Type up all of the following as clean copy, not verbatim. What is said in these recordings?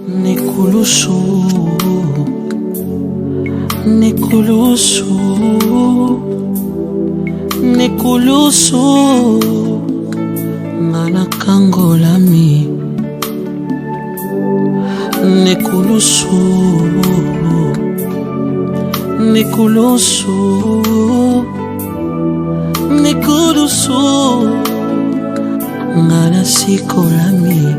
Nikulusu, Nikulusu, Nikulusu, Ngana kangolami. Nikulusu, Nikulusu, Nikulusu, Ngana sikolami.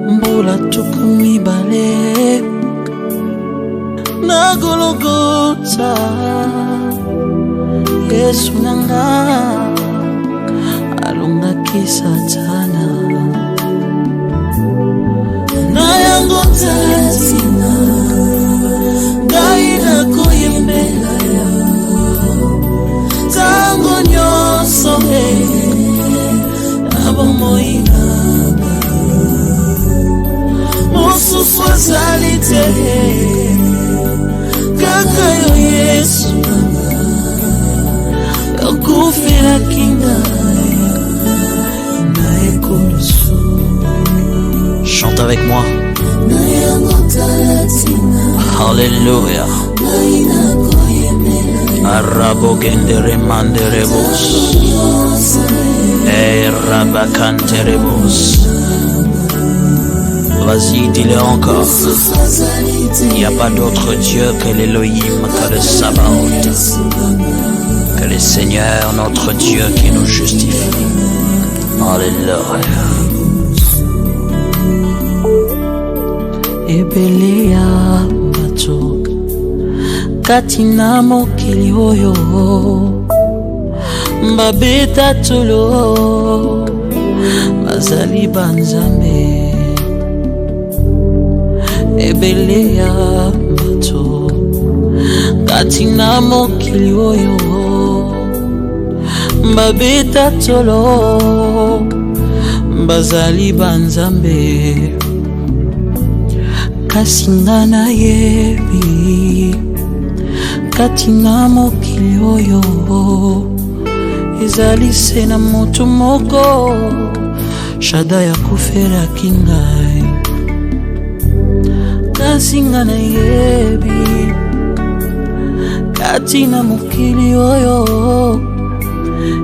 Mbula tukumi bale na Golgotha, Yesu nanga alunga kisatana na yango tatina gaina koyembela ya tango nyoso abomoina Mosusu azalite kaka yo Yesu yakufira kinga na ekulusu. Chante avec moi. Alléluia. Arabo gendere manderebos rabakanterebos. Vas-y, dis-le encore. Il n'y a pas d'autre Dieu que l'Elohim, que le Sabaoth, que le Seigneur, notre Dieu qui nous justifie. Alléluia. Ebelea bato katina mokili oyo mbabeta tolo bazali banzambe. Ebelea bato katina mokili oyo mbabeta tolo bazali banzambe. Kasingana yebi katina mokili oyo ezali sena moto moko shada ya kufera kingai. Kasingana yebi katina mokili oyo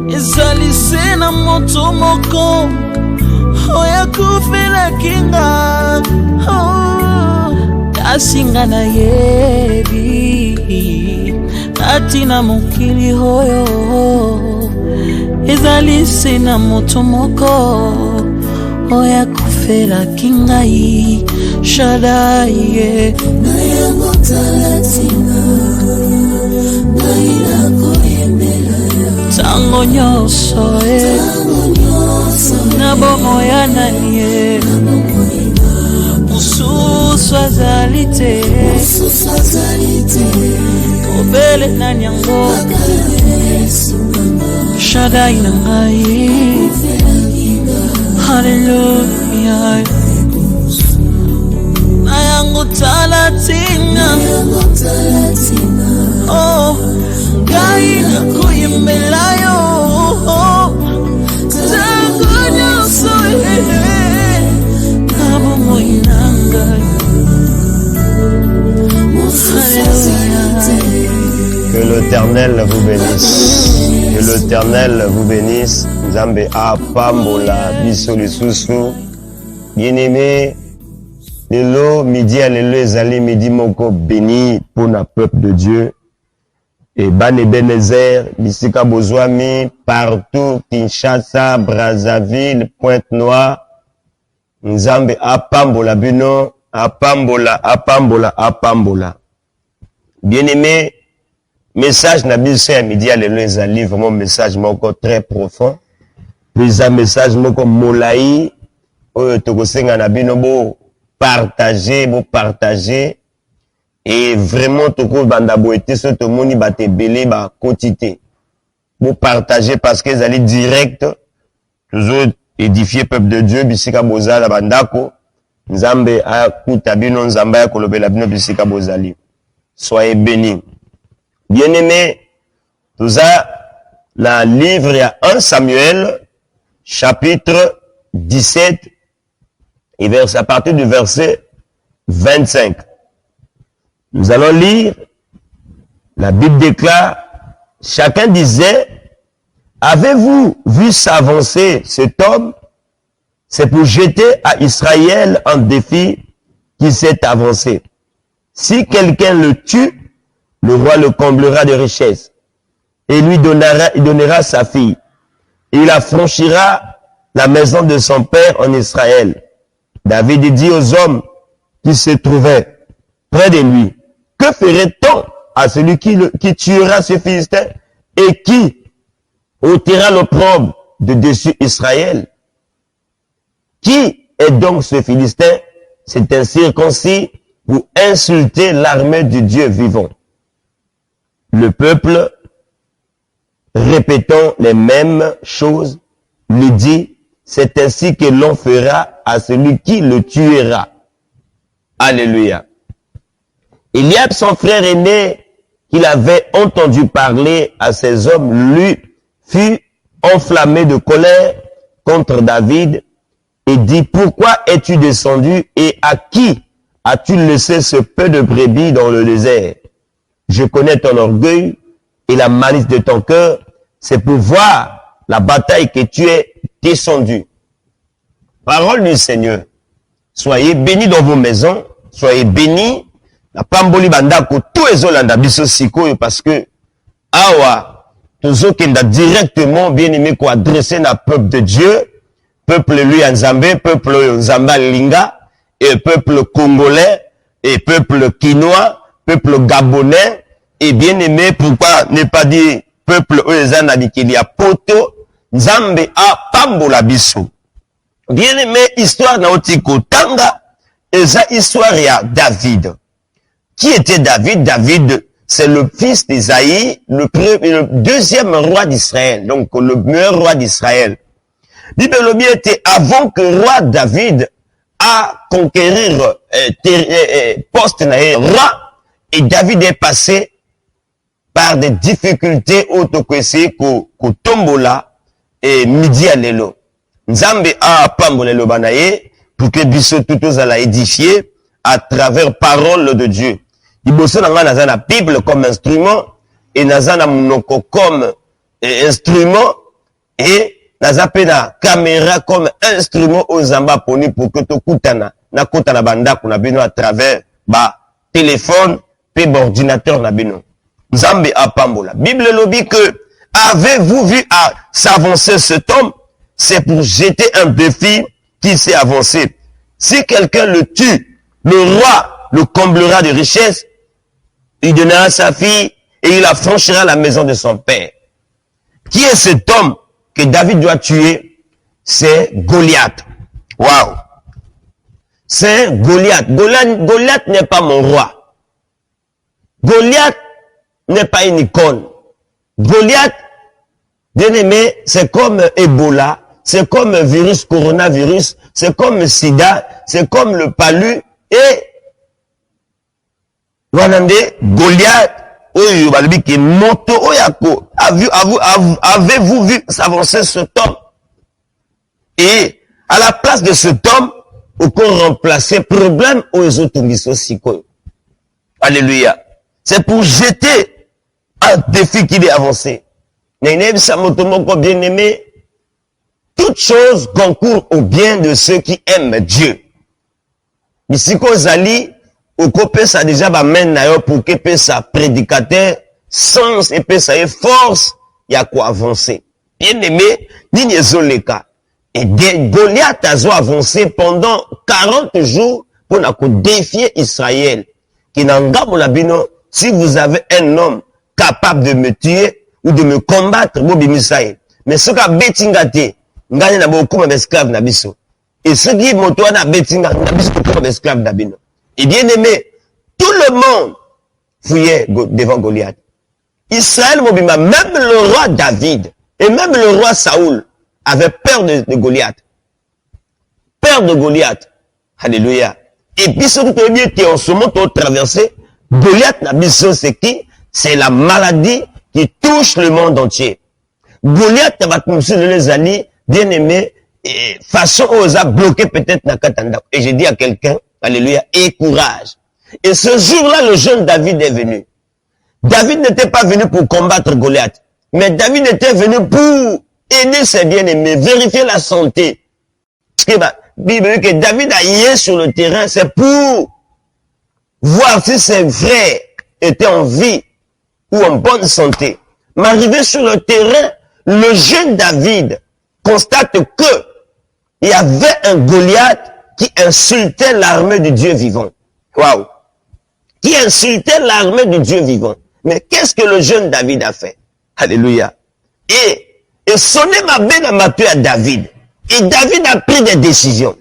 ezali sena moto moko oya kufera kingai. Kasingana yebi katina mokili oyo ezali sena moto moko oya kufela kingai. Shadaye na yango talatina naila koyembela ya tango nyoso na bomo ya nanie Mususu azalite obele na nyango Shadai na ngai. Hallelujah. Na yango talatina oh gai na kuyembela yo tango nyoso nabo moinanga. Que l'Éternel vous bénisse. Que l'Éternel vous bénisse. Nzambe apambola biso lisusu. Bien-aimé, lelo midi à lelo ezali midi moko béni pour le peuple de Dieu. Et Bane Benezer, bisika bozwami partout, Kinshasa, Brazzaville, Pointe-Noire. Nzambe apambola bino, apambola. Bien-aimé, message na biso ya midi à lelo ezali vraiment message moko très profond. Puis un message moko molai oyo tokosenga na bino bo partager et vraiment toko banda boete so to moni bate belé ba quotité. Bo partager parce que ezali direct toujours édifier peuple de Dieu bisika bozala bandako. Nzambe akuta bino, nzambe akolobela bino bisika bozali. Soyez bénis. Bien-aimés, tout ça, la livre à 1 Samuel, chapitre 17, Et à partir du verset 25. Nous allons lire, la Bible déclare, chacun disait, avez-vous vu s'avancer cet homme? C'est pour jeter à Israël un défi qui s'est avancé. Si quelqu'un le tue, le roi le comblera de richesses et lui donnera sa fille. Et il affranchira la maison de son père en Israël. David dit aux hommes qui se trouvaient près de lui, que ferait-on à celui qui tuera ce Philistin et qui ôtera l'opprobre de dessus Israël? Qui est donc ce Philistin? C'est un circoncis pour insulter l'armée du Dieu vivant. Le peuple, répétant les mêmes choses, lui dit, c'est ainsi que l'on fera à celui qui le tuera. Alléluia. Eliab, son frère aîné, qu'il avait entendu parler à ces hommes, lui fut enflammé de colère contre David et dit, pourquoi es-tu descendu et à qui as-tu laissé ce peu de brebis dans le désert? Je connais ton orgueil et la malice de ton cœur, c'est pour voir la bataille que tu es descendu. Parole du Seigneur. Soyez bénis dans vos maisons, soyez bénis. La pamboli bandako tout ezolanda biso sikoyo parce que awa tozokenda directement bien aimé ko adresser na peuple de Dieu, peuple lui Nzambe, peuple Nzamba Linga et peuple congolais et peuple quinois, peuple gabonais et bien aimé pourquoi ne pas dire peuple oyezana dikili ya poto Nzambe a pambola biso. Bien aimé histoire na otiko tanga eza histoire ya David. Qui était David? David, c'est le fils d'Isaïe, le deuxième roi d'Israël, donc le meilleur roi d'Israël. Bible était avant que roi David a conquérir poste roi, et David est passé par des difficultés autokwesi ko tombola et midi à l'élo. Nzambe a pambolelo banaye pour que biso tout ala édifier à travers parole de Dieu. Iboso nanga naza na Bible comme instrument et naza na monoko comme instrument et naza pe na caméra comme instrument aux Zamba poni pour que to kutana na kutana bandako na bino à travers ba téléphone pe ordinateur na bino. Nzambe apambola. Bible lobi que avez-vous vu à s'avancer cet homme? C'est pour jeter un défi qui s'est avancé. Si quelqu'un le tue, le roi le comblera de richesses, il donnera sa fille et il affranchira la maison de son père. Qui est cet homme que David doit tuer? C'est Goliath. Waouh! C'est Goliath. Goliath n'est pas mon roi. Goliath n'est pas une icône. Goliath, bien aimé, c'est comme Ebola, c'est comme virus coronavirus, c'est comme sida, c'est comme le palu et Goliath, avez-vous vu s'avancer cet homme? Et à la place de cet homme, on peut remplacer problème aux autres sikoyo. Alléluia. C'est pour jeter un défi qui est avancé. Bien aimé, toute chose concourt au bien de ceux qui aiment Dieu. Misiko Zali, au copé ça déjà va mener pour que ça prédicateur sens et ça force il y a quoi avancer. Bien aimé, ni zoleka. Et Goliath a avancé pendant 40 jours pour défier Israël. Qui n'engage si vous avez un homme capable de me tuer ou de me combattre, mais ce qu'a betingate, ngani na beaucoup d'esclaves na biso. Et ce qui moto na betinga na biso comme esclaves na bino. Et bien aimé, tout le monde fouillait devant Goliath. Israël mobima, même le roi David et même le roi Saoul avaient peur de Goliath. Peur de Goliath. Alléluia. Et puis surtout en ce moment on traversé, Goliath na biso c'est qui? C'est la maladie qui touche le monde entier. Goliath va construire les alliés, bien aimé, façon osa bloquer peut-être Nakatanda. Et j'ai dit à quelqu'un, alléluia, et courage. Et ce jour-là, le jeune David est venu. David n'était pas venu pour combattre Goliath, mais David était venu pour aider ses bien-aimés, vérifier la santé. Parce que la Bible dit que David a yé sur le terrain, c'est pour voir si ses frères étaient en vie ou en bonne santé. Mais arrivé sur le terrain, le jeune David constate que il y avait un Goliath qui insultait l'armée du Dieu vivant. Waouh! Qui insultait l'armée du Dieu vivant. Mais qu'est-ce que le jeune David a fait? Alléluia. Et sonné ma belle a tué à David. Et David a pris des décisions.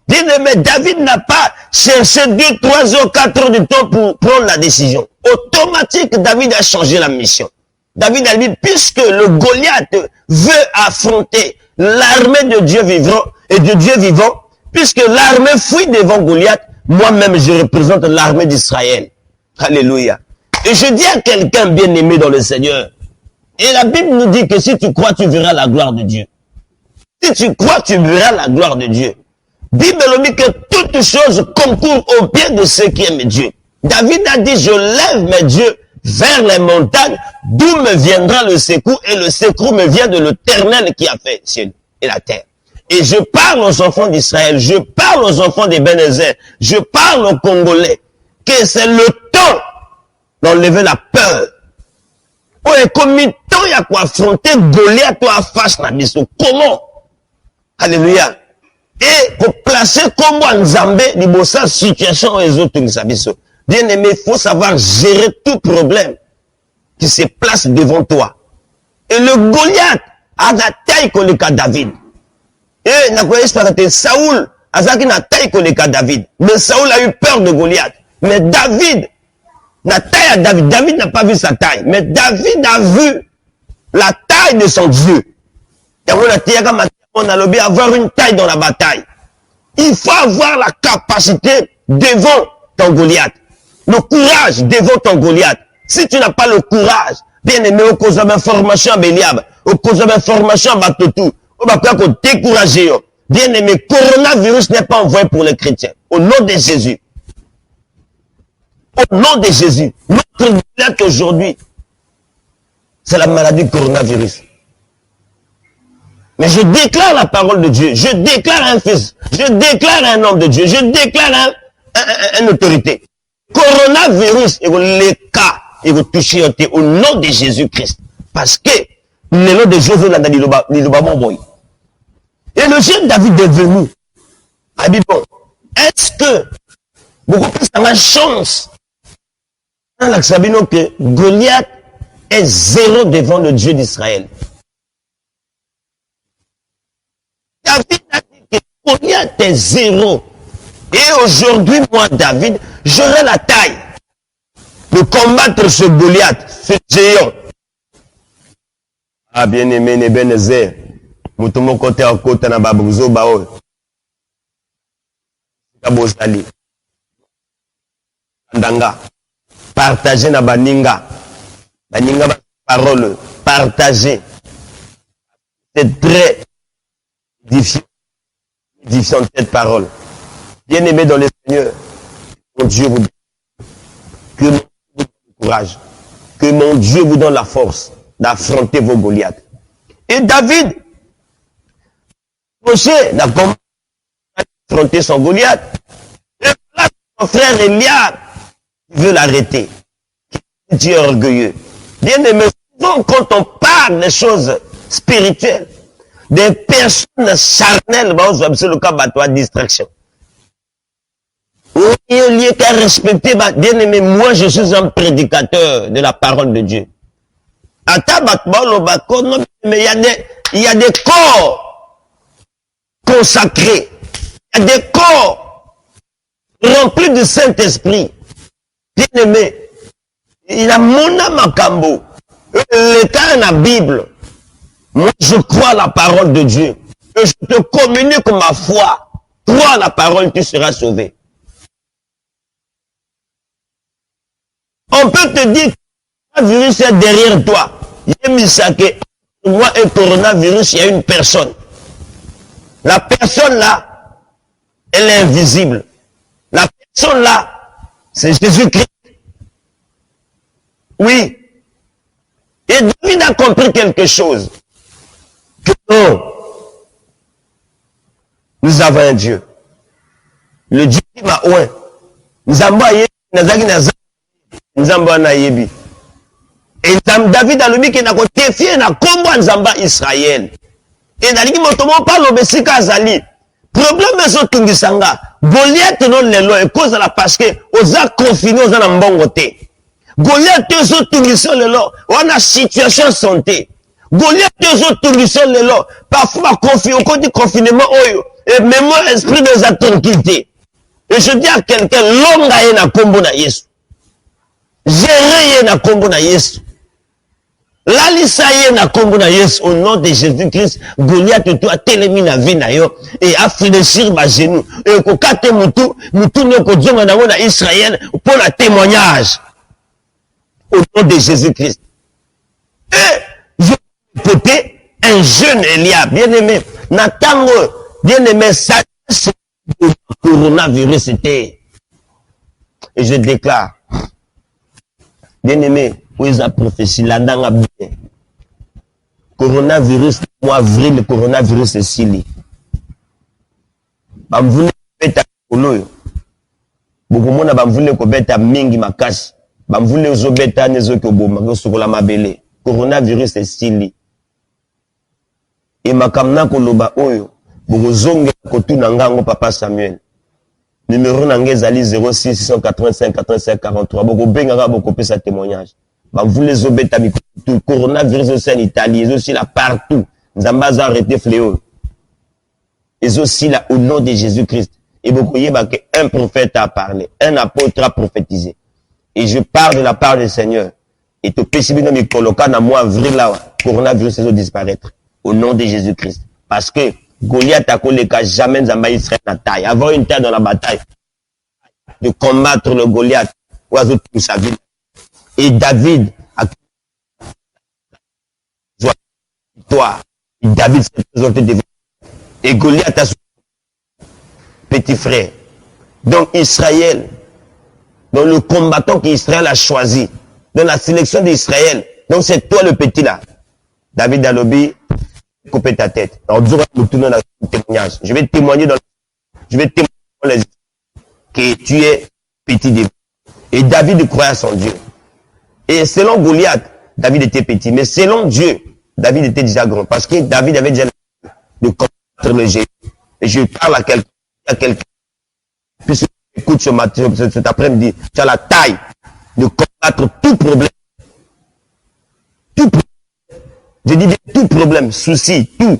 Mais David n'a pas cherché 2, 3 heures, 4 heures de temps pour prendre la décision. Automatique, David a changé la mission. David a dit, puisque le Goliath veut affronter l'armée de Dieu vivant et de Dieu vivant, puisque l'armée fuit devant Goliath, moi-même je représente l'armée d'Israël. Alléluia. Et je dis à quelqu'un bien aimé dans le Seigneur, et la Bible nous dit que si tu crois, tu verras la gloire de Dieu. Si tu crois, tu verras la gloire de Dieu. Bible nous dit que toutes choses concourent au bien de ceux qui aiment Dieu. David a dit, je lève mes yeux vers les montagnes, d'où me viendra le secours, et le secours me vient de l'Éternel qui a fait le ciel et la terre. Et je parle aux enfants d'Israël, je parle aux enfants des Bénézers, je parle aux Congolais, que c'est le temps d'enlever la peur. Oh, et comme il y a quoi affronter Goliath, toi, face à Nabiso. Comment? Alléluia. Et pour placer comme Nzambe, la situation aux autres Nabiso. Bien aimé, il faut savoir gérer tout problème qui se place devant toi. Et le Goliath a la taille que le cas David. Et n'a pas Saoul a la taille que le cas David. Mais Saoul a eu peur de Goliath. Mais David, la taille à David, David n'a pas vu sa taille. Mais David a vu la taille de son Dieu. On a l'objet avoir une taille dans la bataille. Il faut avoir la capacité devant ton Goliath. Le courage devant ton Goliath. Si tu n'as pas le courage, bien aimé, au cause de l'information à Béliab, au cause de l'information à Batotou, on va pas décourager. Bien aimé, coronavirus n'est pas envoyé pour les chrétiens. Au nom de Jésus. Au nom de Jésus. Notre Goliath aujourd'hui, c'est la maladie coronavirus. Mais je déclare la parole de Dieu. Je déclare un fils. Je déclare un homme de Dieu. Je déclare une autorité. Coronavirus, les cas, ils vont toucher au nom de Jésus-Christ. Parce que le nom de Jésus, et le jeune David est venu. Ah bon, est-ce que beaucoup plus à la chance que Goliath est zéro devant le Dieu d'Israël? David a dit que Goliath est zéro. Et aujourd'hui, moi, David, j'aurai la taille de combattre ce Goliath, ce géant. Ah, bien aimé, Nebenezer, Moutomo côté à côté, na babouzo bao. Kabosali. Ndanga. Partager na baninga. Baninga, parole. Partager. C'est très difficile cette parole. Bien aimé dans le Seigneur, mon Dieu vous donne que mon Dieu vous donne le courage, que mon Dieu vous donne la force d'affronter vos Goliaths. Et David, Moshe n'a pas affronté son Goliath. Et là, son frère Eliab veut l'arrêter. Dieu est orgueilleux. Bien aimé, souvent quand on parle des choses spirituelles, des personnes charnelles, c'est le cas de distraction. Au lieu qu'à respecter, bien aimé, moi je suis un prédicateur de la parole de Dieu. Mais il y a des corps consacrés, il y a des corps remplis du Saint-Esprit. Bien aimé, il y a Mona Makambo, l'état dans la Bible. Moi je crois à la parole de Dieu. Et je te communique ma foi. Crois à la parole, tu seras sauvé. On peut te dire que le virus est derrière toi. Moi et coronavirus, il y a une personne. La personne là, elle est invisible. La personne là, c'est Jésus-Christ. Oui. Et David a compris quelque chose. Que non, nous avons un Dieu. Le Dieu qui m'a oué. Nous avons et David a le qui n'a pas fier na combat Nzamba Israël. Et dans le motomo pas l'obesika azali. Problème est tungisanga. Goliath non lelo et cause la parce que oza confiné oza na mbongo te. Goliath zo tungisa lelo on a situation santé. Goliath zo tungisa lelo parfois confiné au côté confinement oyo et même esprit de sa tranquillité. Et je dis à quelqu'un l'homme a na kombo na Yesu. Gérer na kombo na Yesu. Lalisa ye na kombo na Yesu au nom de Jésus-Christ. Goliath toi telemi na vie na yo et a fléchir ba genou et ko kate mutu ne ko zonga na na Israël pour la témoignage au nom de Jésus-Christ. Et je côté un jeune Eliab bien-aimé Natango bien-aimé ça le coronavirus était. Et je déclare bien-aimé, où est la prophétie, la ndanga bien. Coronavirus, mois avril, le coronavirus est sili. Bamvule beta koloyo. Beaucoup mona bamvule ko beta mingi makasi. Bamvule zo beta nezo ko boma ko sokola mabele. Coronavirus est sili. Et makamna koloba oyo, boko zonge kotuna ngango papa Samuel. Numéro nangezali 06 685 85 43. Boko benga boko pesa témoignage. Bah vous les obéta tout coronavirus aussi en Italie, ils aussi là partout. Nzambaza arrêté fléau. Ils aussi là au nom de Jésus-Christ. Et beaucoup yeba que un prophète a parlé, un apôtre a prophétisé. Et je parle de la part du Seigneur. Et tout péché dans mes coloca dans mois avril là, coronavirus va disparaître au nom de Jésus-Christ. Parce que Goliath a collé qu'à jamais Nzamba Israël na taille. Avoir une taille dans la bataille, de combattre le Goliath, oiseau tout sa vie. Et David a victoire. David s'est présenté devant. Et Goliath a son petit frère. Donc Israël, dans le combattant qu'Israël a choisi, dans la sélection d'Israël, donc c'est toi le petit là. David a lobby, couper ta tête. Alors, nous tournons dans le témoignage. Je vais témoigner dans les que tu es petit David. Et David croyait à son Dieu. Et selon Goliath, David était petit. Mais selon Dieu, David était déjà grand. Parce que David avait déjà de combattre le géant. Et je parle à quelqu'un. Puisque tu écoutes ce matin, cet après-midi, tu as la taille de combattre tout problème. Tout problème. Je dis bien tout problème, souci, tout.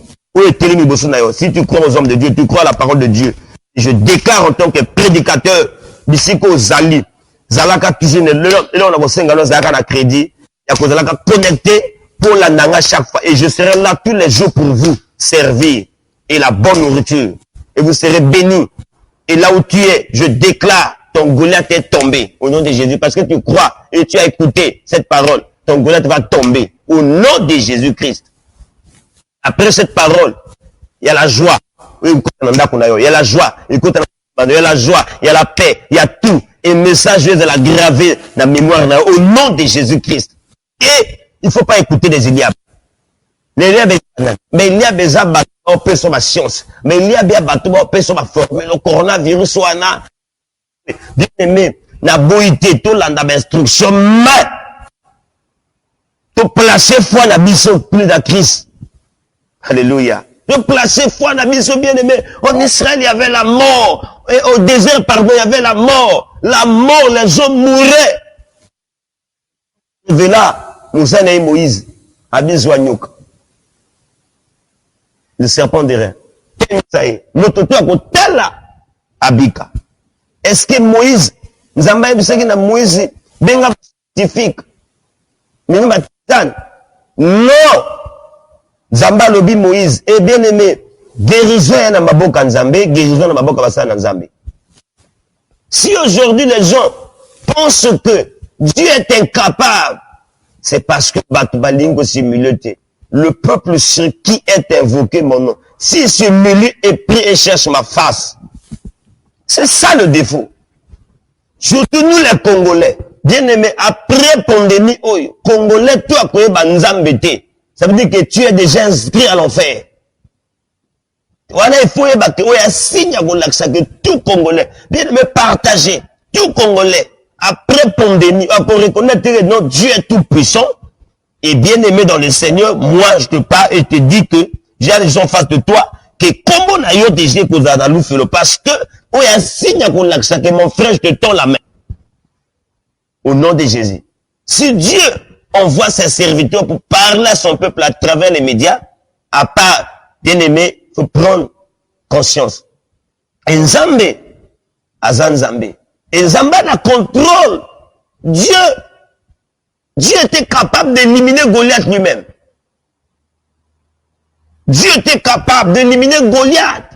Si tu crois aux hommes de Dieu, tu crois à la parole de Dieu. Et je déclare en tant que prédicateur, d'ici qu'aux Zali, Zalaka toujours, là on a vos 5 ans, Zalaka na crédit, il y a Zalaka connecté pour la nanga chaque fois. Et je serai là tous les jours pour vous servir et la bonne nourriture. Et vous serez bénis. Et là où tu es, je déclare, ton Goliath est tombé au nom de Jésus. Parce que tu crois et tu as écouté cette parole, ton Goliath va tomber au nom de Jésus-Christ. Après cette parole, il y a la joie. Il y a la joie. Il y a la joie. Il y a la paix. Il y a tout. Et message de la graver dans la mémoire au nom de Jésus-Christ. Et il ne faut pas écouter les Eliab. Mais il y a des abattements on peut sur ma science. Mais il y a des abattements on peut sur ma forme. Mais le coronavirus, on a bien aimé, na boité, tout là, dans l'instruction, mais pour placer foi dans la plus de Christ. Alléluia. Pour placer foi dans la mission bien aimé. En Israël, il y avait la mort. Et au désert, pardon, il y avait la mort. La mort, les gens mouraient. Et là, nous avons Moïse. Abizouagnouk. Le serpent de rein. Notre toit, tel là. Abika. Est-ce que Moïse, nous avons dit que Moïse, bien scientifique. Mais nous avons non. Zamba lobi Moïse, et bien aimé, guérison na maboka Nzambe, guérison na maboka basana Nzambe. Si aujourd'hui les gens pensent que Dieu est incapable, c'est parce que Batubalingo simulé. le peuple sur qui est invoqué mon nom, s'il se mêle et prie et cherche ma face. C'est ça le défaut. Surtout nous les Congolais. Bien aimé, après pandémie, Congolais, toi, ça veut dire que tu es déjà inscrit à l'enfer. Voilà, il faut un signe que tout Congolais, bien aimé, partager, tout Congolais, après pandémie, pour reconnaître que notre Dieu est tout puissant, et bien aimé dans le Seigneur, moi, je te parle et te dis que j'ai des gens en face de toi, que comment on a eu déjà parce que, il y a un signe que mon frère, je te tends la main. Au nom de Jésus. Si Dieu envoie ses serviteurs pour parler à son peuple à travers les médias, à part, bien aimé, il faut prendre conscience. Nzambe, Azan Nzambe. Nzambe a contrôle. Dieu était capable d'éliminer Goliath lui-même. Dieu était capable d'éliminer Goliath.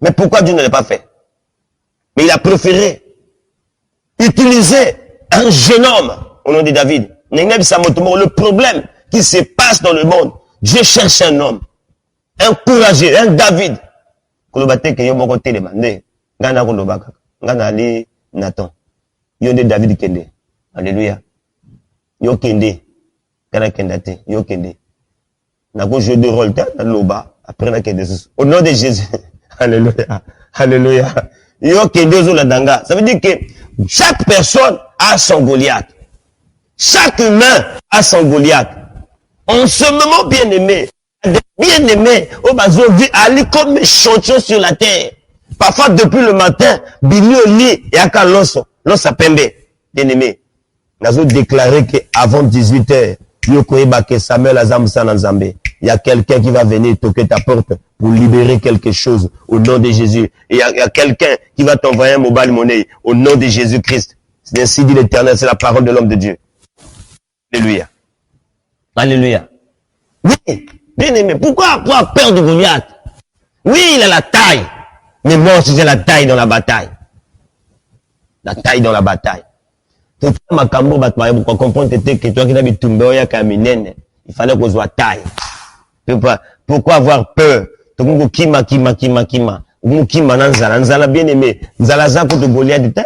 Mais pourquoi Dieu ne l'a pas fait? Mais il a préféré utiliser un jeune homme au nom de David. Le problème qui se passe dans le monde, Dieu cherche un homme, un courageux, un David. Nathan. David Kende. Alléluia. Yo Kende. Kana Kendate. Yo Kende. Nako jeu de rôle dans loba après na Kende. Au nom de Jésus. Alléluia. Alléluia. Yo Kende zo la danga. Ça veut dire que chaque personne a son Goliath. Chaque humain a son Goliath. En ce moment, bien-aimé, au bazo vit aller comme mes champions sur la terre. Parfois, depuis le matin, Billy Oli et Aka Loso Pembe, bien-aimé. Nous avons déclaré qu'avant 18h, Samuel Azamoussa Nzambe, il y a quelqu'un qui va venir toquer ta porte pour libérer quelque chose au nom de Jésus. Et il y a quelqu'un qui va t'envoyer un mobile money au nom de Jésus-Christ. C'est ainsi dit l'Éternel, c'est la parole de l'homme de Dieu. Alléluia. Alléluia. Oui, bien aimé, pourquoi avoir peur de Goliath? Oui, il a la taille. Mais moi aussi j'ai la taille dans la bataille. La taille dans la bataille. Tout ma cambo pour comprendre que toi qui n'habites Tumbeoya Kaminene, il fallait qu'on soit taille. Pourquoi avoir peur? Kima Nzala bien aimé. Nzala za contre Goliath.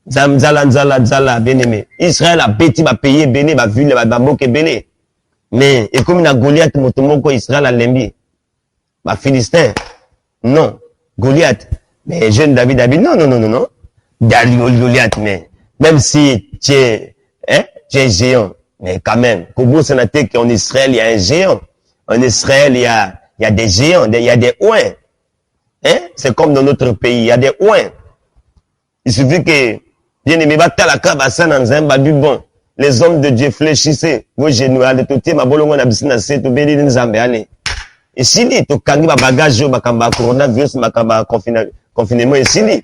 Nzala bien aimé. Israël a bêti, va payer, béné, va ville, va moquer, béné. Mais, et comme il a Goliath, motomoko Israël a lembi. Bah, Philistin. Non. Goliath. Mais jeune David, non. Goliath, mais, même si tu es géant, mais quand même, Kobo Sénaté qu'en Israël, il y a un géant. En Israël, il y a des géants, il y a des ouins. Hein? C'est comme dans notre pays, il y a des ouins. Il suffit que, bien aimé, bon. Les hommes de Dieu fléchissaient vos genoux, allez, tout est ma bolongo na bisina se to beli nzambe allez. Et si li to kangi ba bagage yo bakamba coronavirus makamba confinement et si li.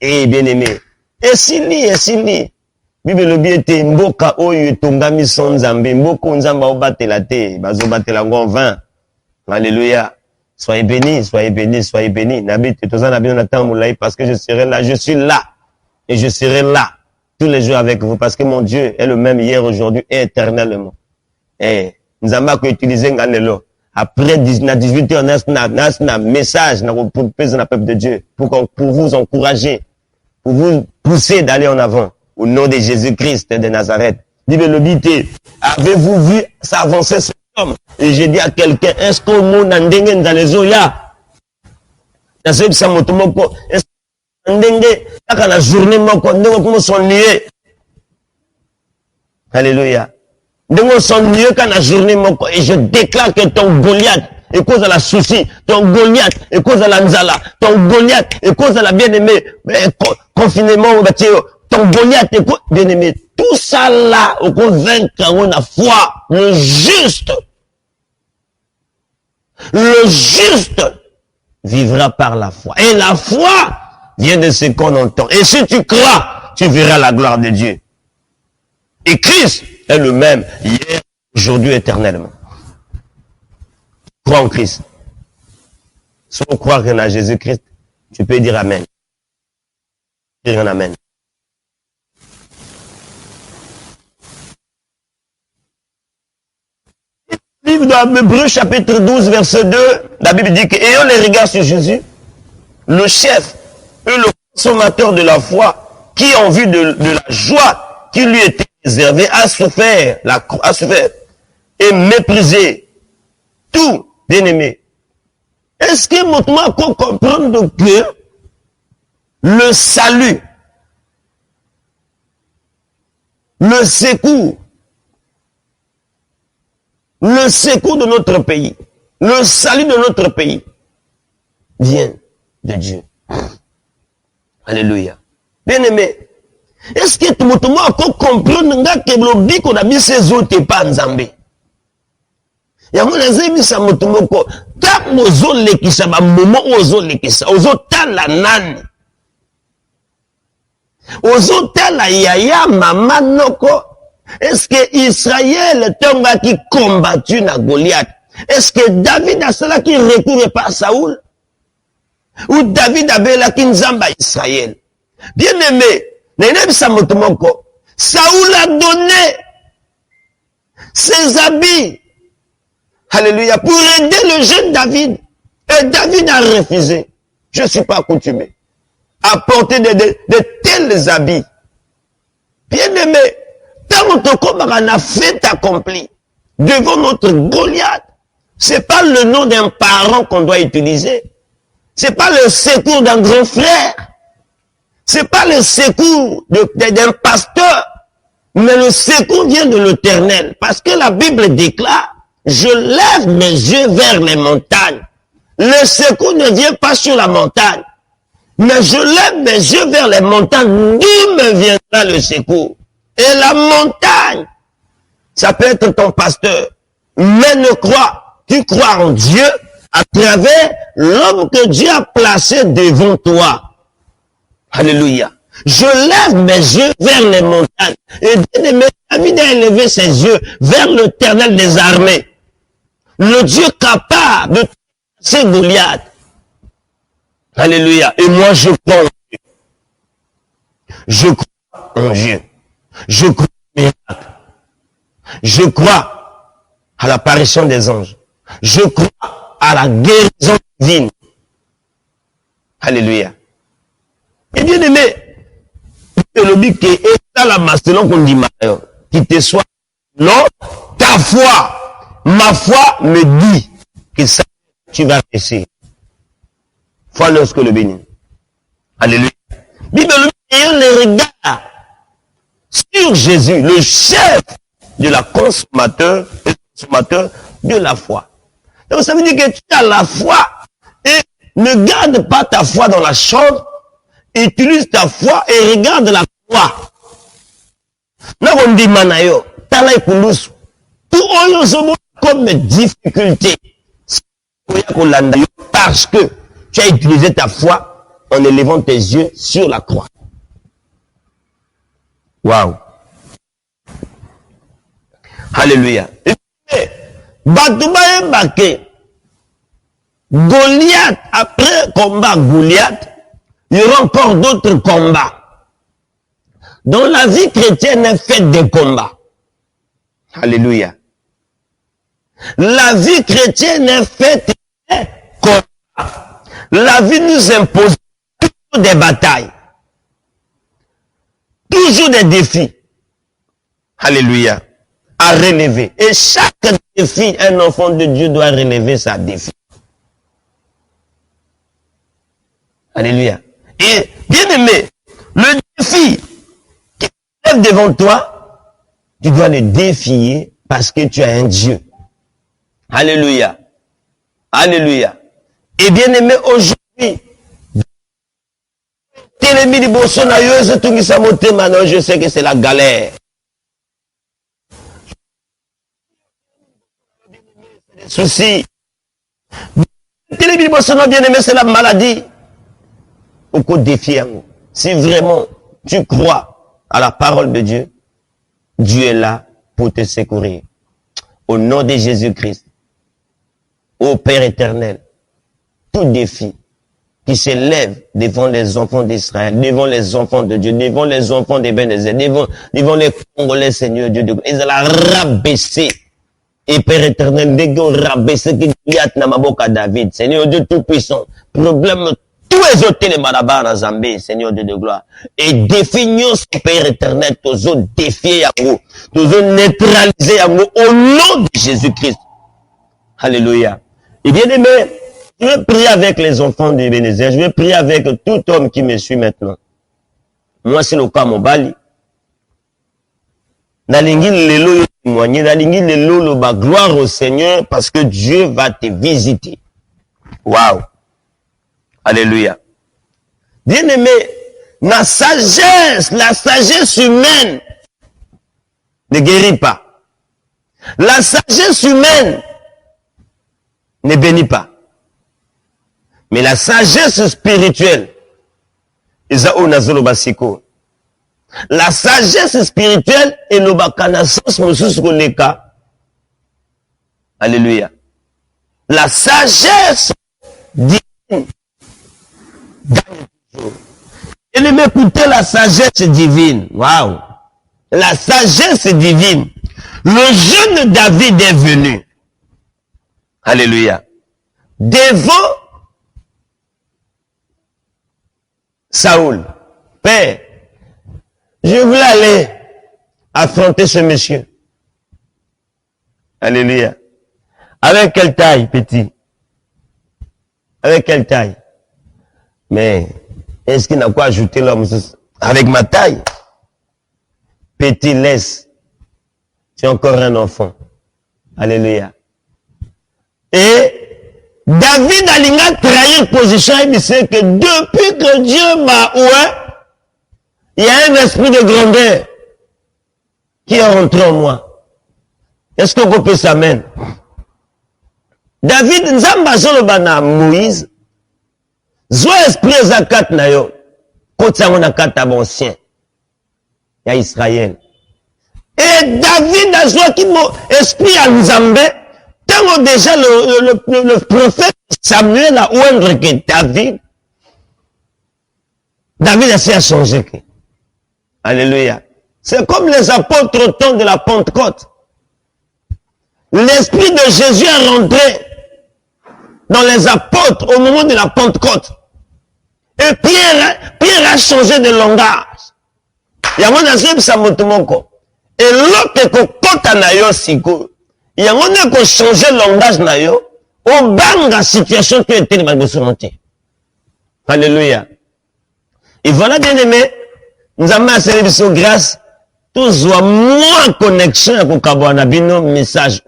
Eh bien aimé. Et si li. Bible le bien te mboka oyo tongami son nzambe, mboko nzamba obatela te, bazo batela ngo 20. Alléluia. Soyez bénis. Nabi te tozana bien na temps moulai parce que je suis là. Et je serai là. Tous les jours avec vous, parce que mon Dieu est le même hier, aujourd'hui et éternellement. Et nous avons utilisé Nganelo. Après 18h, on a un message pour le peuple de Dieu, pour vous encourager, pour vous pousser d'aller en avant, au nom de Jésus-Christ de Nazareth. Avez-vous vu s'avancer cet homme? Et j'ai dit à quelqu'un, est-ce qu'on m'a dans les oya? Est-ce que la journée, sont liés. Alléluia. Nous sommes liés quand la journée, et je déclare que ton Goliath est cause de la souci, ton Goliath est cause de la nzala, ton Goliath est cause de la bien-aimée, confinement, ton Goliath est cause, bien-aimé. Tout ça là, au convaincre la foi, le juste vivra par la foi. Et la foi vient de ce qu'on entend. Et si tu crois, tu verras la gloire de Dieu. Et Christ est le même hier, aujourd'hui, éternellement. Crois en Christ. Sans croire en Jésus-Christ, tu peux dire Amen. Dire un Amen. livre d'Hébreux chapitre 12 verset 2, la Bible dit que ayant les regards sur Jésus, le chef et le consommateur de la foi, qui en vue de la joie qui lui était réservée, a souffert et méprisé tout, bien-aimé. Est-ce que maintenant qu'on comprendre que le salut, le secours de notre pays, le salut de notre pays vient de Dieu. Alléluia. Bien-aimé, est-ce que tout le monde peut comprendre que le but qu'on a mis ses autres n'est pas en Zambie? Il y a des amis qui sont quand nous avons les qui sont moment aux autres qui sont aux autres la nani aux autres la yaya maman noko. Est-ce que Israël tomba qui combattu na Goliath? Est-ce que David a cela qui recourt pas à Saoul? Ou David avait la kinzamba Israël? Bien aimé, Saoul a donné ses habits, alléluia, pour aider le jeune David. Et David a refusé. Je ne suis pas accoutumé à porter de tels habits. Bien aimé, tant que on a fait accompli devant notre Goliath, c'est pas le nom d'un parent qu'on doit utiliser. C'est pas le secours d'un grand frère. C'est pas le secours d'un pasteur. Mais le secours vient de l'Éternel. Parce que la Bible déclare, je lève mes yeux vers les montagnes. Le secours ne vient pas sur la montagne. Mais je lève mes yeux vers les montagnes. D'où me viendra le secours? Et la montagne, ça peut être ton pasteur. Mais tu crois en Dieu à travers l'homme que Dieu a placé devant toi. Alléluia. Je lève mes yeux vers les montagnes. Et bien-aimé, David a élevé ses yeux vers l'Éternel des armées. Le Dieu capable de passer Goliath. Alléluia. Et moi, je crois en Dieu. Je crois en Dieu. Je crois au miracle. Je crois à l'apparition des anges. Je crois à la guérison divine. Alléluia. Et bien aimé, le but qui est dans la mastodon qu'on dit qui te soit, non, ta foi, ma foi me dit que ça, tu vas réussir. Foi lorsque le béni. Alléluia. Bible ayant les regards sur Jésus, le chef de la consommateur de la foi. Donc ça veut dire que tu as la foi et ne garde pas ta foi dans la chambre, utilise ta foi et regarde la croix. Là on dit manayo, tala ikulusu. Tout oyo comme difficulté. Parce que tu as utilisé ta foi en élevant tes yeux sur la croix. Waouh. Alléluia. Batouba Mbake. Goliath, après combat Goliath, il y aura encore d'autres combats. Dans la vie chrétienne est faite des combats. Alléluia. La vie chrétienne est faite des combats. La vie nous impose toujours des batailles. Toujours des défis. Alléluia. À relever. Et chaque défi, un enfant de Dieu doit relever sa défi. Alléluia. Et bien aimé, le défi qui est devant toi, tu dois le défier parce que tu as un Dieu. Alléluia. Alléluia. Et bien aimé, aujourd'hui, je sais que c'est la galère. Des soucis. Bien aimé, c'est la maladie. Au défi. Si vraiment tu crois à la parole de Dieu, Dieu est là pour te secourir. Au nom de Jésus-Christ, ô Père éternel, tout défi qui s'élève devant les enfants d'Israël, devant les enfants de Dieu, devant les enfants des Bénézés, devant les Congolais, Seigneur Dieu de Dieu, ils allaient rabaisser Et Père éternel, dès qu'on rabaisse que Goliath n'a pas David, Seigneur Dieu Tout-Puissant, problème tout exauté les malabars dans Zambie, Seigneur Dieu de gloire. Et définissons, Père éternel, tous autres défier Yango, tous autres neutraliser Yango au nom de Jésus-Christ. Alléluia. Et bien aimé, je vais prier avec les enfants de Bénézer, je vais prier avec tout homme qui me suit maintenant. Moi, c'est le cas, mon bali. Nalingi lelo témoigner, nalingi lelo lo ba gloire au Seigneur parce que Dieu va te visiter. Waouh. Alléluia. Bien aimé, la sagesse humaine ne guérit pas. La sagesse humaine ne bénit pas. Mais la sagesse spirituelle, la sagesse spirituelle est le bakanassance mosus koleka. Alléluia. La sagesse divine. Et m'écouter la sagesse divine. Waouh. La sagesse divine. Le jeune David est venu. Alléluia. Devant Saoul. Père, je voulais aller affronter ce monsieur. Alléluia. Avec quelle taille, petit? Avec quelle taille? Mais, est-ce qu'il n'a quoi ajouter l'homme? Avec ma taille? Petit, laisse. Tu es encore un enfant. Alléluia. Et, David a trahi position et dit que depuis que Dieu m'a oué, il y a un esprit de grandeur qui est rentré en moi. Est-ce qu'on peut s'amène? David, Nzamba Zolobana Moïse, zo esprit zakat na yo, kota mona kata ancien, ya Israël. Et David a zo qui mo esprit à Nzambe, tant déjà le prophète Samuel a oué que David a essayé à changer. Alléluia. C'est comme les apôtres au temps de la Pentecôte. L'esprit de Jésus est rentré dans les apôtres au moment de la Pentecôte. Et Pierre a changé de langage. Il y a mon ancien Samotomoko. Et l'autre que na yo siko. Il y a mon que changer le langage na yo. Au banga situation qui était dans le Alléluia. Et voilà bien aimé. Nous avons un service de grâce. Tous ont moins connexion avec le message.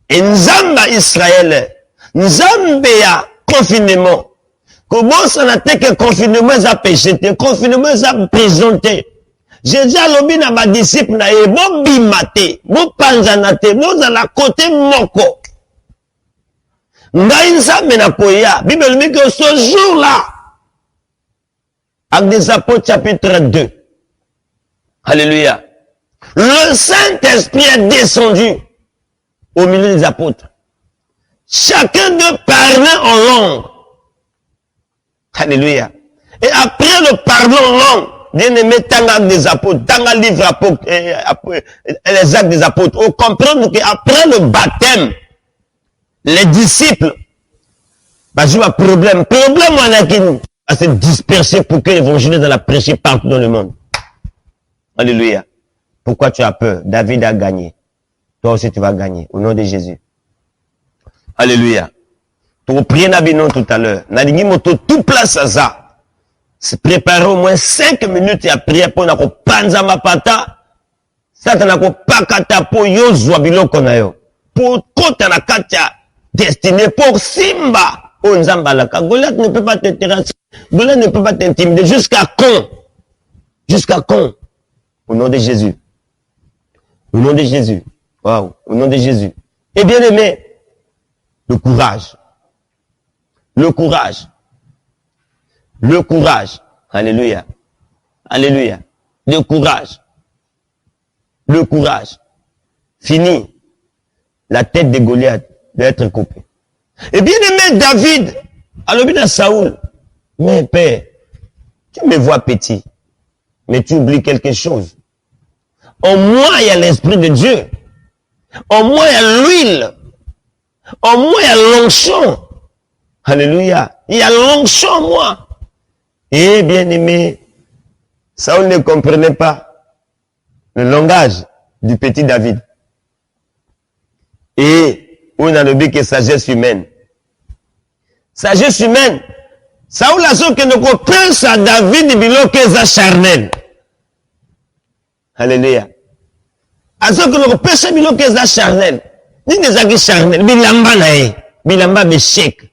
Et nous avons Israël. Nous avons confinement. Comment ça n'a été que confinement a péché, confinement a présenté. J'ai dit à l'objet à ma disciple, bon bimate, bon panzanate, bon à la côté moko. Ngaïnsa menakoya, Bible dit que ce jour-là, Actes des Apôtres chapitre 2. Alléluia. Le Saint-Esprit est descendu au milieu des apôtres. Chacun d'eux parlait en langue. Alléluia. Et après le parler en langue, bien aimé, tant actes des apôtres, tant livre apôtres, les actes des apôtres, on comprend qu'après le baptême, les disciples, bah, j'ai un problème on a qui nous, à se disperser pour que l'évangile dans la prêcher partout dans le monde. Alléluia. Pourquoi tu as peur? David a gagné. Toi aussi tu vas gagner. Au nom de Jésus. Alléluia. Pour prier Nabinon tout à l'heure. Nalingi moto tout place à ça. Se préparer au moins 5 minutes et à prier pour nako panza mapata. Ça t'en a ko pakata po yo zouabilo konayo. Pour kota na katia destiné pour Simba. Oh Nzambalaka. Goliath ne peut pas t'intéresser. Goliath ne peut pas t'intimider. Jusqu'à quand? Jusqu'à quand? Au nom de Jésus. Au nom de Jésus. Waouh. Au nom de Jésus. Et bien aimé, le courage. Le courage. Le courage. Alléluia. Alléluia. Le courage. Le courage. Fini. La tête de Goliath doit être coupée. Et bien aimé David, à l'obéit à Saoul, mais père, tu me vois petit, mais tu oublies quelque chose. En moi, il y a l'Esprit de Dieu. Au moins, il y a l'huile. Au moins, il y a l'onction. Alléluia. Il y a l'onction en moi. Et bien aimé, Saül ne comprenait pas le langage du petit David. Et on a le but que sagesse humaine. Sagesse humaine. Saül a ce que nous pense à David biloko eza charnel. Alléluia. A ce que nous pense biloko eza charnel. Ni ezaki charnel. Bilamba na ye. Bilamba beshek.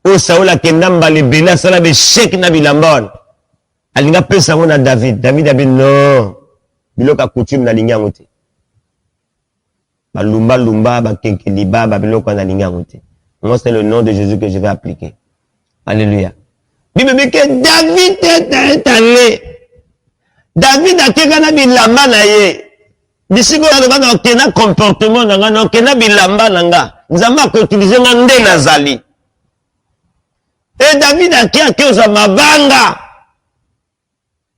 O Saül akenda mbala ebele asala beshek na bilamba wana. Alinga pesa ngo na David. David abi non. Biloko ya coutume na lingi yango te. Balumba lumba bakenkeliba babiloko na lingi yango te. Moi c'est le nom de Jésus que je vais appliquer. Alléluia. Bible dit que David est allé. David a kekana bilamba na ye. Bisiko na kena comportement na nga na kena bilamba na nga. Nzamba ko utiliser nga nde nazali. Et David a keke oza mabanga.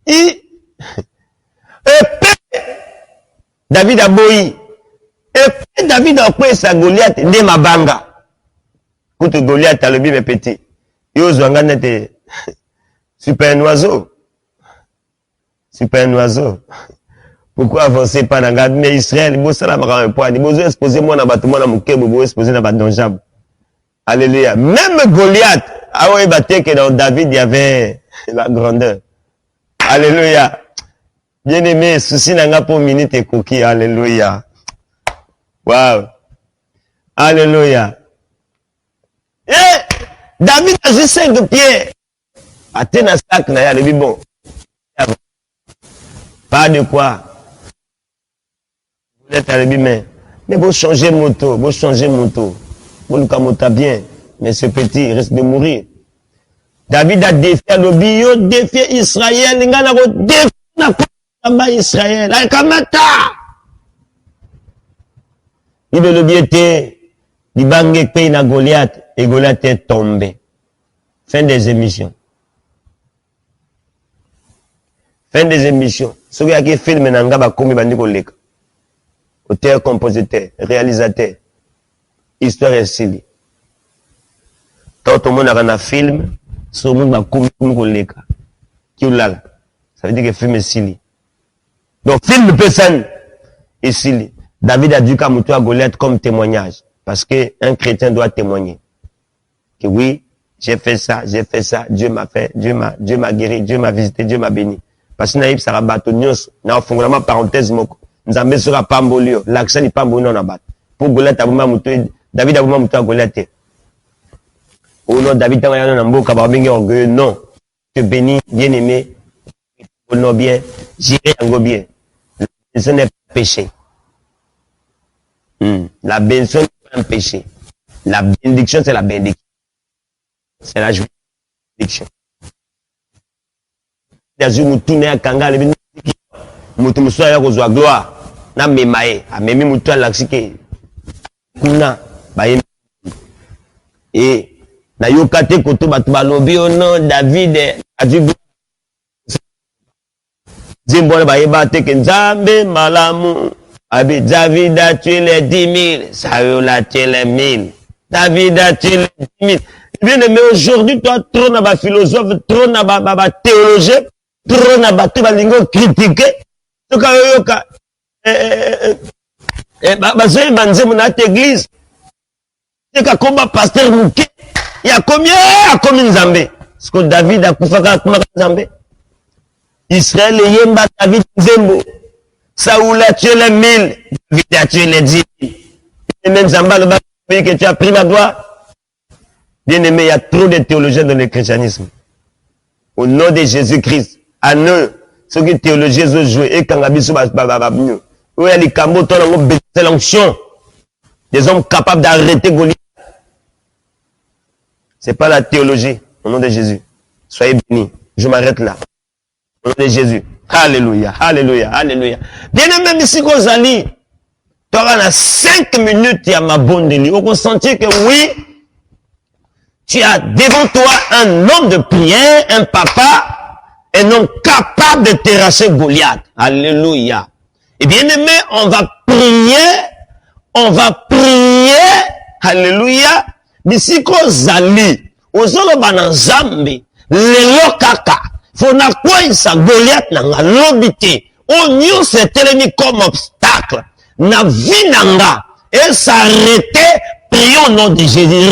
Et David a boyi. Et David a pris sa Goliath nde mabanga. Koute Goliath a le bime petit. Yo zwanga nete super un oiseau. Super un oiseau. Pourquoi avancer pas dans la mais Israël, bon ça la m'a point, il besoin exposer moi dans bâtiment na muke, bo exposer dans badonjab. Alléluia. Même Goliath, ah ouais, batté que dans David il y avait la grandeur. Alléluia. Bien-aimé, souci nanga pour minute et coquille. Alléluia. Wow. Alléluia. Eh, David a juste 5 pieds. Atteint un sac, na ya, le bon. Pas de quoi. Vous êtes à mais vous changez moto, vous changez moto. Vous le camotez bien. Mais ce petit, il risque de mourir. David a défié le bio, défié Israël, il a défié Israël. Il le biété, il bangé paye na Goliath, et Goliath est tombé. Fin des émissions. Fin des émissions. Ce qui a fait film, nanga ba komi bandi koleka. Auteur, compositeur, réalisateur. Histoire et style. Tant tout le monde a un film, sur le monde ba komi koleka. Qui oulala. Ça veut dire que film est style. Donc film peut s'en est style. David a dû camoufler à Goliath comme témoignage. Parce qu'un chrétien doit témoigner. Que oui, j'ai fait ça, Dieu m'a fait, Dieu m'a guéri, Dieu m'a visité, Dieu m'a béni. Parce que naïf sera bateau nyos, na fongolama parenthèse moko. Nzambe sera pambolio, l'accent n'est pas bon na bat. Pour Goliath abuma muto, David abuma muto Goliath. Oh non, David tanga na mboka ba bengi orgueilleux, non. Que béni, bien aimé, non bien, j'irai en bien. Ce n'est pas péché. La bénédiction n'est pas un péché. La bénédiction, c'est la bénédiction. C'est la bénédiction. Dazu mutu ne akanga le mutu musoya ya kozwa gloire na memae amemi mutu alaksike kuna baye et na yokate koto batu balobi ono David adu Zimbo baye bate ke Nzambe malamu abi David a tué les 10 000 Saül a tué les 1000 David a tué les 10 000. Bien aimé, aujourd'hui toi trop na ba philosophe trop na ba théologien trop na bato balingo critiquer toka yoka bazoye banzemu na église teka komba pasteur muke ya combien a komi Nzambe parce que David a kufaka kuma Nzambe Israël yemba David Nzembo Saül a tué les 1000 David a tué les 10 000 et même Nzamba le pays que tu as pris la gloire. Bien aimé, il y a trop de théologiens dans le christianisme au nom de Jésus-Christ. À nous, ceux qui théologiens ont joué, et quand Gabi Souba, où est les cambo, c'est l'onction. Des hommes capables d'arrêter Goliath. C'est pas la théologie, au nom de Jésus. Soyez bénis. Je m'arrête là. Au nom de Jésus. Alléluia, alléluia, alléluia. Bien aimé, ici, Gonzali, tu auras 5 minutes, il y a ma bonne délit. On sentir que oui, tu as devant toi un homme de prière, un papa, un homme capable de terrasser Goliath. Alléluia. Et bien aimé, on va prier on va prier, alléluia, bisiko zali, ozolo bananzambe, lelo kaka, fona kwa isa Goliath nanga lobite, onyo se telemi comme obstacle, na vinanga, et s'arrêter, prions au nom de Jésus,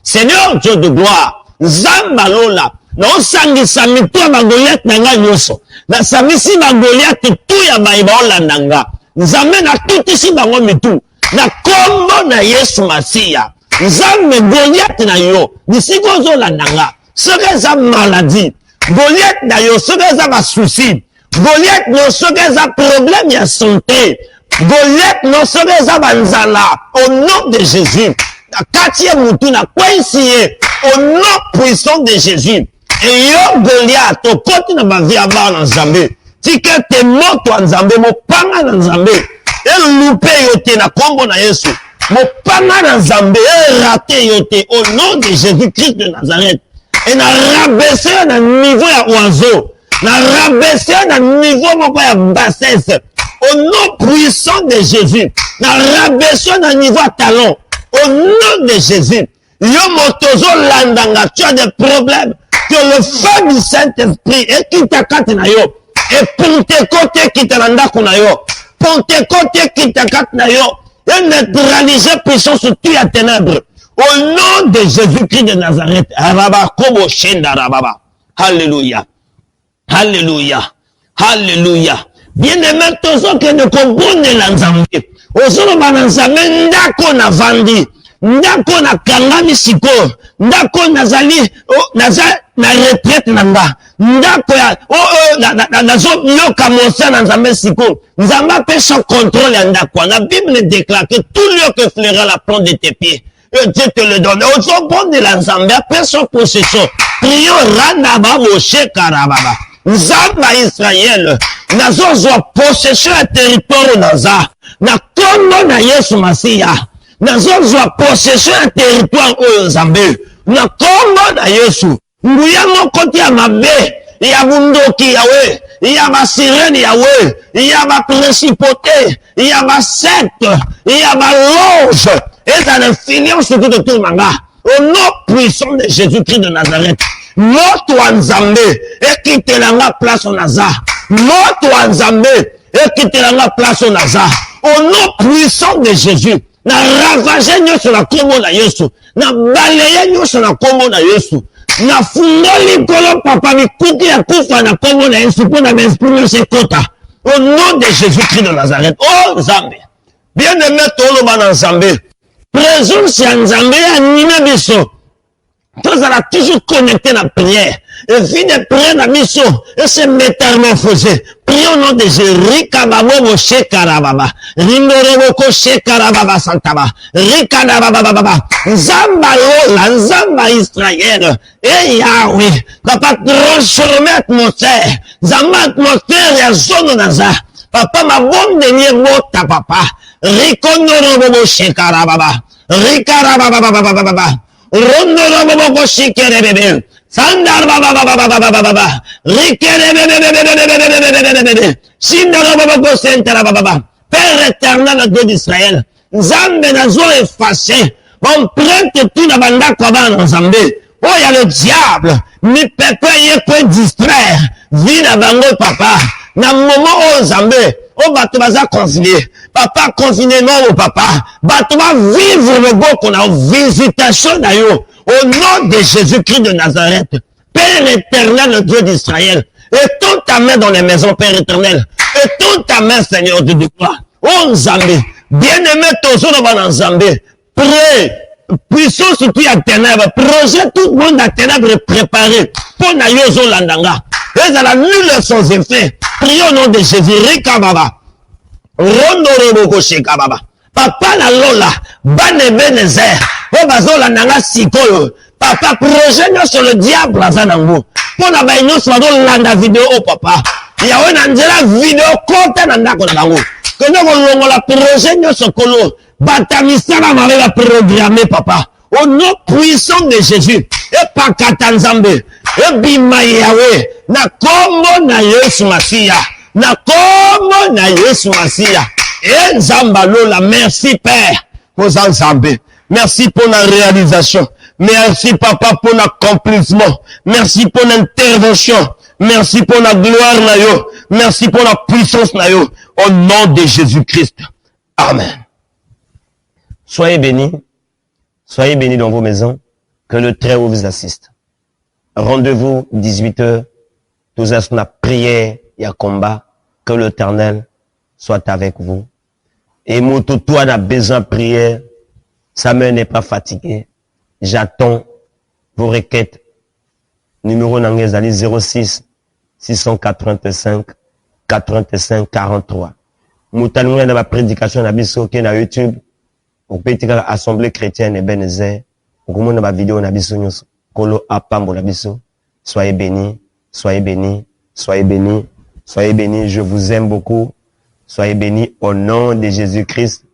Seigneur Dieu de gloire, Zamba Lola, non sangisa mitwa ba Goliath nanga nyoso, na samisi ba Goliath tu ya baibaola nanga, nzambe na tutisi bango mitu, na kombo na Yesu Masiya, nzambe Goliath na yo, nisiko zola nanga, soki eza maladie, Goliath na yo, soki eza ba souci, Goliath no soki eza problème ya santé, Goliath no soki eza banzala, au nom de Jésus, na quartier mutu na kwensiye, au nom puissant de Jésus, et yo Goliath, au côté na ba vie avant na Nzambe, tika te moto en Nzambe, mo panga na Nzambe, et loupé yote na kombo na Yesu, mo panga na Nzambe, et raté yote, au nom de Jésus-Christ de Nazareth, et na rabaissé na niveau ya oiseau, na rabaissé na niveau moko ya bassesse, au nom puissant de Jésus, na rabaissé na niveau ya talon, au nom de Jésus, yo motozo landanga, tu as des problèmes, que le feu du Saint-Esprit, et qui t'accate na yo, et Pentecôte qui t'alanda kuna yo, Pentecôte qui t'accate na yo, et neutraliser puissance sur toutes les ténèbres, au nom de Jésus-Christ de Nazareth, Alléluia. Alléluia. Alléluia. Bien-aimé, tous ceux qui ne comprennent pas l'Anzambe, osolo bananzambe ndako na vandi, ndako na kangami siko, ndako nazali, na retraite nanga, ndako ya, nazo yoka monsa na nzambe siko, nzamba peut son contrôle ya ndako. La Bible déclare que tout lieu que flaira la plante de tes pieds, Dieu te le donne. Au bon de l'Anzambe, après son possession, prions Ranaba Moshe Karababa. Nzamba Israël, nazo zwa possession ya territoire naza, na kombo na Yesu Masiya, nazo zwa possession ya territoire oyo Nzambe, na kombo na Yesu, nguya moko ti ya mabe, ya bundoki yawe, ya ba sirene yawe, ya ba principauté, ya ba secte, ya ba loge, et dans l'influence de tout le manga, au nom puissant de Jésus-Christ de Nazareth, moto wa Nzambe, ekitelanga place au Naza, moto wa Nzambe, ekitelanga place au Naza, au nom puissant de Jésus, na ravager nyonso na kombo na Yesu, na balaye nyonso na kombo na Yesu, na fungoli kolo papa mikuki ya kufa na kombo na Yesu, pour na m'exprimer ce kota, au nom de Jésus-Christ de Nazareth. Oh Nzambe, bien-aimé toloba na Nzambe, présence ya Nzambe anime biso, tous allons toujours connecter la prière. Et fin de prière la mission, et se métamorphoser. Prions au nom de Jésus. Rikababo shekarababa. Rindoroboko shekarababa santaba. Rikadababa. Nzamba lola, Nzamba Israël. Et Yahweh. Papa, transformer atmosphère. Nzamba atmosphère ya zone naza. Papa, ma bonne dernière mota, papa. Rikondorobobo shekarababa. Rikarababa. Rondoroboko shikerebe. Sandar baba baba baba baba baba. Rikerebe. Sindoroboko sentara baba baba. Père éternel, Dieu d'Israël. Nzambe nazo effacé. On prête tout na banda kwa bana Nzambe. Oh, il y a le diable. Mi pepe ye peut distraire. Vie na bango papa. Na moment oh Nzambe. Oh, bato baza confiné. Papa, confinement au papa. Bato va vivre le beau qu'on a visitation na yo. Au nom de Jésus-Christ de Nazareth. Père éternel, le Dieu d'Israël. Et toute ta main dans les maisons, Père éternel. Et toute ta main, Seigneur Dieu de gloire. Oh Nzambe. Bien-aimé, tozo dans Nzambe. Prie. Puissance sur tout la ténèbres. Projet tout le monde à ténèbres préparé. Pour na yozo landanga. Et ça la nulle sans effet. Prions au nom de Jésus. Rikababa. Rondoroboko shekababa. Papa la lola. Bane benezer. Oh bazola nanga sikoyo. Papa projet sur le diable azanango. Pour na baino sur landa vidéo oh papa. Yawe na nzela vidéo konta na ndako na bango. Que nous avons la projet sur kolo. Batamisa la marée la programmer papa. Au nom puissant de Jésus. Et pas katanzambe. Et bima Yahweh. Na kombo na Yesu Masiya. Na kombo na Yesu Masiya. Et Nzambalola, merci Père pour Nzambé. Merci pour la réalisation. Merci Papa pour l'accomplissement. Merci pour l'intervention. Merci pour la gloire na yo. Merci pour la puissance na yo. Au nom de Jésus-Christ. Amen. Soyez bénis. Soyez bénis dans vos maisons. Que le Très-Haut vous assiste. Rendez-vous 18h. Tous à la prière et à combat. Que l'Éternel soit avec vous. Et Moto, toi, a besoin de prière. Samuel n'est pas fatigué. J'attends vos requêtes. Numéro Nangezali 06 685 85 43. Moutanoué dans ma prédication na biso qui na YouTube. Au petit assemblée chrétienne et Benezer. Au comment dans ma vidéo na biso nyos. Kolo apambo na biso. Soyez bénis, soyez bénis, soyez bénis, soyez bénis. Je vous aime beaucoup. Soyez bénis au nom de Jésus-Christ.